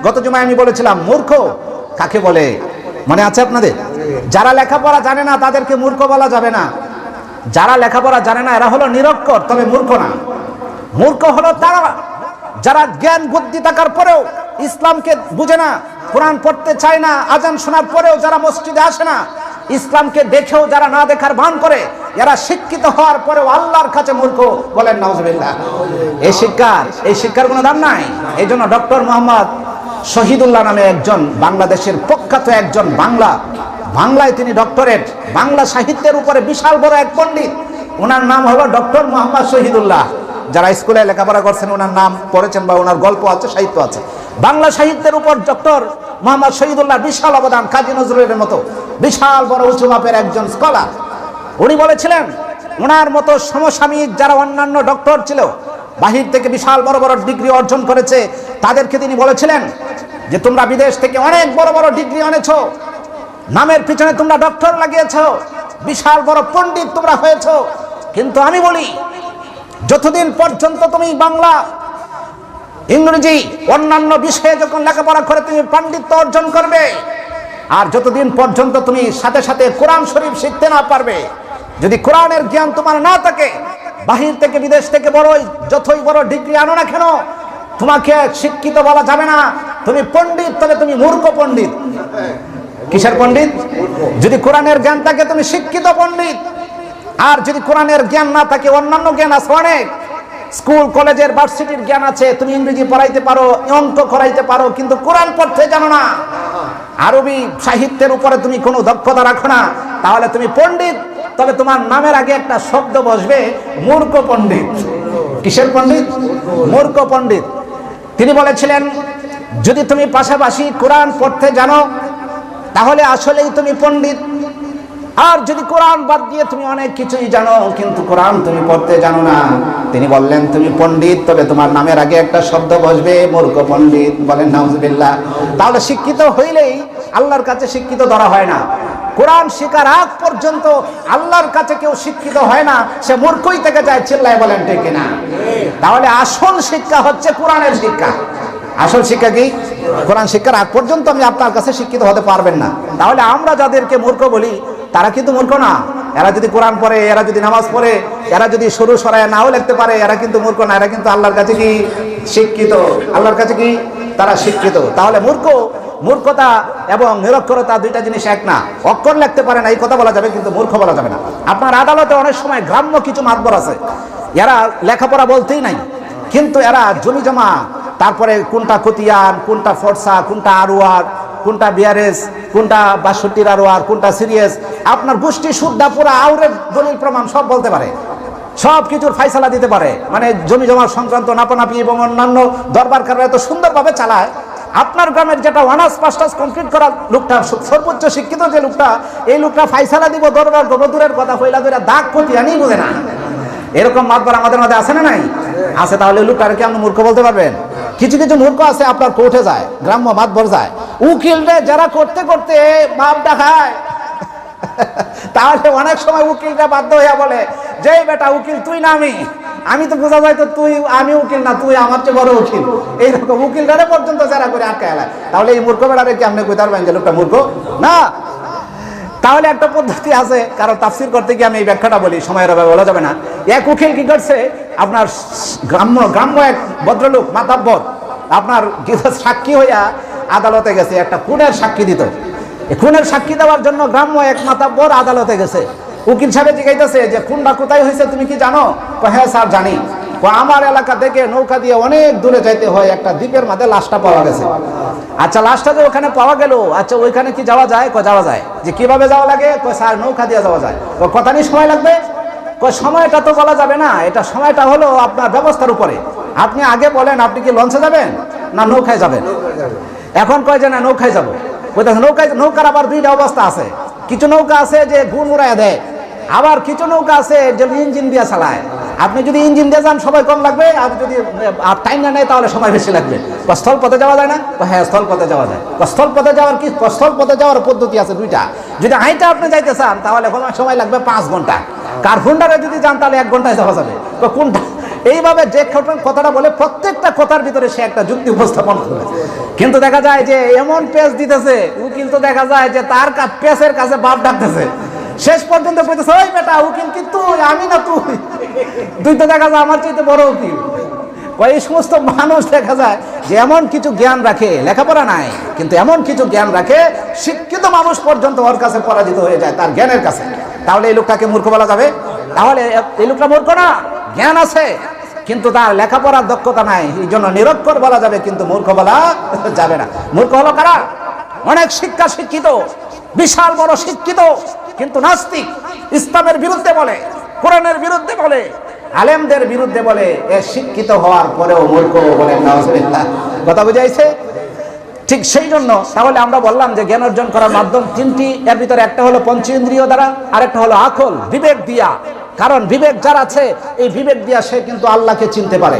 গত জুমায় আমি বলেছিলাম মূর্খ কাকে বলে, মনে আছে আপনাদের? যারা লেখাপড়া জানে না তাদেরকে মূর্খ বলা যাবে না। যারা লেখাপড়া জানে না এরা হলো নিরক্ষর, তবে মূর্খ না। মূর্খ হলো তারা যারা জ্ঞান বুদ্ধি থাকার পরেও ইসলামকে বুঝে না, কোরআন পড়তে চায় না, আজান শোনার পরেও যারা মসজিদে আসে না, ইসলামকে দেখেও যারা না দেখার ভান করে, এরা শিক্ষিত হওয়ার পরেও আল্লাহর কাছে মূর্খ। বলেন নাউজুবিল্লাহ। এই শিক্ষার কোনো দাম নাই। এই জন্য ডক্টর মোহাম্মদ শহীদুল্লাহ নামে একজন বাংলাদেশের প্রখ্যাত একজন বাংলায় তিনি ডক্টরেট, বাংলা সাহিত্যের উপরে বিশাল বড় এক পণ্ডিত, ওনার নাম হলো ডক্টর মোহাম্মদ শহীদুল্লাহ। যারা স্কুলে লেখাপড়া করছেন ওনার নাম পড়েছেন বা ওনার গল্প আছে, সাহিত্য আছে। বাংলা সাহিত্যের উপর ডক্টর মোহাম্মদ শহীদুল্লাহ বিশাল অবদান, কাজী নজরুলের মতো বিশাল বড় উঁচু মাপের একজন স্কলার। উনি বলেছিলেন ওনার মতো সমসাময়িক যারা অন্যান্য ডক্টর ছিল, বাহির থেকে বিশাল বড় বড় ডিগ্রি অর্জন করেছে, তাদেরকে তিনি বলেছিলেন যে তোমরা বিদেশ থেকে অনেক বড় বড় ডিগ্রি এনেছো, নামের পিছনে তোমরা ডক্টর লাগিয়েছো, বিশাল বড় পণ্ডিত তোমরা হয়েছো, কিন্তু আমি বলি যতদিন পর্যন্ত তুমি বাংলা, ইংরেজি, অন্যান্য বিষয়ে যখন লেখাপড়া করে তুমি পাণ্ডিত্য অর্জন করবে, আর যতদিন পর্যন্ত তুমি সাথে সাথে কোরআন শরীফ শিখতে না পারবে, যদি কোরআনের জ্ঞান তোমার না থাকে, বাহির থেকে বিদেশ থেকে যতই বড় ডিগ্রি আনো না কেন, তোমাকে শিক্ষিত বলা যাবে না। তুমি পণ্ডিত, তবে তুমি মূর্খ পণ্ডিত। কিসের পণ্ডিত? যদি কোরআনের জ্ঞান থাকে তুমি শিক্ষিত পণ্ডিত, আর যদি কোরআনের জ্ঞান না থাকে, অন্যান্য জ্ঞান আছে অনেক, স্কুল কলেজের ভার্সিটির জ্ঞান আছে, তুমি ইংরেজি পড়াইতে পারো, অঙ্ক করাইতে পারো, কিন্তু কোরআন পড়তে জানো না, আরবি সাহিত্যের উপরে তুমি কোনো দক্ষতা রাখো না, তাহলে তুমি পণ্ডিত, তবে তোমার নামের আগে একটা শব্দ বসবে, মূর্খ পণ্ডিত। কিসের পণ্ডিত? মূর্খ পণ্ডিত। তিনি বলেছিলেন যদি তুমি পাশাপাশি কোরআন পড়তে জানো তাহলে আসলেই তুমি পণ্ডিত, আর যদি কোরআন বাদ দিয়ে তুমি অনেক কিছুই জানো কিন্তু কোরআন তুমি পড়তে জানো না, তিনি বললেন তুমি পণ্ডিত, তবে তোমার নামের আগে একটা শব্দ বসবে, মূর্খ পণ্ডিত। বলেন নাউজুবিল্লাহ। তাহলে শিক্ষিত হইলেই আল্লাহর কাছে শিক্ষিত ধরা হয় না। কোরআন শিকার আগ পর্যন্ত আল্লাহর কাছে কেউ শিক্ষিত হয় না, সে মূর্খই থেকে যায়। চিল্লায় বলেন ঠিক কিনা? তাহলে আসল শিক্ষা হচ্ছে কোরআনের শিক্ষা। আসল শিক্ষা কি? কোরআন শিক্ষার আগ পর্যন্ত আমি আপনার কাছে শিক্ষিত হতে পারবেন না। তাহলে আমরা যাদেরকে মূর্খ বলি তারা কিন্তু মূর্খ না। এরা যদি কোরআন পড়ে, এরা যদি নামাজ পড়ে, এরা যদি সরু সরায় নাও লিখতে পারে, এরা কিন্তু মূর্খ না, এরা কিন্তু আল্লাহর কাছে কি শিক্ষিত। আল্লাহর কাছে কি তারা শিক্ষিত। তাহলে মূর্খতা এবং নিরক্ষরতা দুইটা জিনিস এক না। অক্ষর লিখতে পারে না এই কথা বলা যাবে, কিন্তু মূর্খ বলা যাবে না। আপনার আদালতে অনেক সময় গ্রাম্য কিছু মাতবর আছে, এরা লেখাপড়া বলতেই নাই, কিন্তু এরা জমি জমা, তারপরে কোনটা খতিয়ান, কোনটা ফরসা, কোনটা আরওয়ার, কোনটা বিআরএস, কোনটা ৬২ আরওয়ার, কোনটা সিরিয়াস, আপনার গোষ্ঠী শুদ্ধা পুরা আউরের দলিল প্রমাণ সব বলতে পারে, সব কিছুর ফাইসালা দিতে পারে। মানে জমি জমা সংক্রান্ত নাপানাপি এবং অন্যান্য দরবার কারণে এত সুন্দরভাবে চালায়। আপনার গ্রামের যেটা অনার্স মাস্টার্স কমপ্লিট করা লোকটা, সর্বোচ্চ শিক্ষিত যে লোকটা, এই লোকটা ফাইসালা দিব দরবার দূরের কথা, হইলা ধরে দাগ খতিয়ানই বোঝে না। এরকম মাতবার আমাদের মধ্যে আছে না নাই? আছে। তাহলে লোকটাকে কি আপনি মূর্খ বলতে পারবেন? কিছু কিছু মূর্খ আছে আপনার কোর্টে যায়, গ্রাম্য মাতবর যায়, উকিলরে যারা করতে করতে বাপ দেখায়, তাহলে অনেক সময় উকিলরা বাধ্য হইয়া বলে যে বেটা উকিল তুই না আমি তো বোঝা যায় তো তুই, আমি উকিল না, তুই আমার চেয়ে বড় উকিল। এইরকম উকিলরা পর্যন্ত যারা করে আটকে এলায়, তাহলে এই মূর্খ বেড়ারে কি আপনি কইতে পারবেন যে লোকটা মূর্খ না? তাহলে একটা পদ্ধতি আছে, কারণ তাফসির করতে গিয়ে আমি এই ব্যাখ্যাটা বলি, সময়ের অভাবে বলা যাবে না। এক উকিল কি করছে, আপনার গ্রাম্য এক ভদ্রলোক মাতাব্বর আপনার সাক্ষী হইয়া আদালতে গেছে, একটা খুনের সাক্ষী দিত। খুনের সাক্ষী দেওয়ার জন্য গ্রাম্য এক মাতাব্বর আদালতে গেছে। উকিল সাহেব জিজ্ঞাসা যে খুনটা কোথায় হয়েছে তুমি কি জানো? হ্যাঁ স্যার জানি। আমার এলাকা থেকে নৌকা দিয়ে অনেক দূরে যাইতে হয়, একটা দ্বীপের মধ্যে লাশটা পাওয়া গেছে। আচ্ছা লাশটা যে ওখানে পাওয়া গেল, আচ্ছা ওইখানে কি যাওয়া যায়? যাওয়া যায়। যে কিভাবে যাওয়া লাগে? স্যার নৌকা দিয়ে যাওয়া যায়। কথা নিয়ে সময় লাগবে? সময়টা তো বলা যাবে না, এটা সময়টা হলো আপনার ব্যবস্থার উপরে। আপনি আগে বলেন আপনি কি লঞ্চে যাবেন না নৌকায় যাবেন? এখন কয় যে না নৌকায় যাবো। নৌকার আবার দুইটা অবস্থা আছে। কিছু নৌকা আছে যে গুণ উড়াইয়া দেয়, আবার কিছু নৌকা আছে যে ইঞ্জিন দিয়ে চালায়। আপনি যদি ইঞ্জিন দিয়ে যান সময় কম লাগবে, আর যদি টাইম না নেয় তাহলে সময় বেশি লাগবে। স্থল পথে যাওয়া যায় না? হ্যাঁ স্থল পথে যাওয়া যায়। স্থল পথে যাওয়ার কি? স্থল পথে যাওয়ার পদ্ধতি আছে দুইটা। যদি হাইটা আপনি যাইতে চান তাহলে সময় লাগবে 5 ঘন্টা। কার হুন্ডারে যদি যান তাহলে 1 ঘন্টায় যাওয়া যাবে। কোনটা এইভাবে যে কথাটা বলে প্রত্যেকটা কথার ভিতরে সে একটা যুক্তি উপস্থাপন করে, কিন্তু দেখা যায় যে এমন পেজ দিতেছে উকিল, তো দেখা যায় যে তার পেজের কাছে বাপ ডাকতেছে, শেষ পর্যন্ত বলতেছে ওই বেটা উকিল কি তুই, আমি না তুই, তুই তো দেখা যায় আমার চাইতে বড় উকিল। এই সমস্ত মানুষ দেখা যায় যে এমন কিছু জ্ঞান রাখে, লেখাপড়া নাই কিন্তু এমন কিছু জ্ঞান রাখে, শিক্ষিত মানুষ পর্যন্ত ওর কাছে পরাজিত হয়ে যায় তার জ্ঞানের কাছে। তাহলে এই লোকটাকে মূর্খ বলা যাবে? তাহলে এই লোকটা মূর্খ না, জ্ঞান আছে কিন্তু তার লেখাপড়ার দক্ষতা নাই, এই জন্য নিরক্ষর বলা যাবে কিন্তু মূর্খ বলা যাবে না। মূর্খ হলো কারা? অনেক শিক্ষিত, বিশাল বড় শিক্ষিত কিন্তু নাস্তিক, ইসলামের বিরুদ্ধে বলে, কোরআনের বিরুদ্ধে বলে, আলেমদের বিরুদ্ধে বলে, এ শিক্ষিত হওয়ার পরেও মূর্খ বলে। নাউজুবিল্লাহ। কথা বুঝাইছে? ঠিক সেই জন্য তাহলে আমরা বললাম যে জ্ঞান অর্জন করার মাধ্যম তিনটি, এর ভিতরে একটা হলো পঞ্চেন্দ্রিয় দ্বারা, আরেকটা হলো আকল, বিবেক দিয়া। কারণ বিবেক যার আছে, এই বিবেক দিয়া সে কিন্তু আল্লাহকে চিনতে পারে।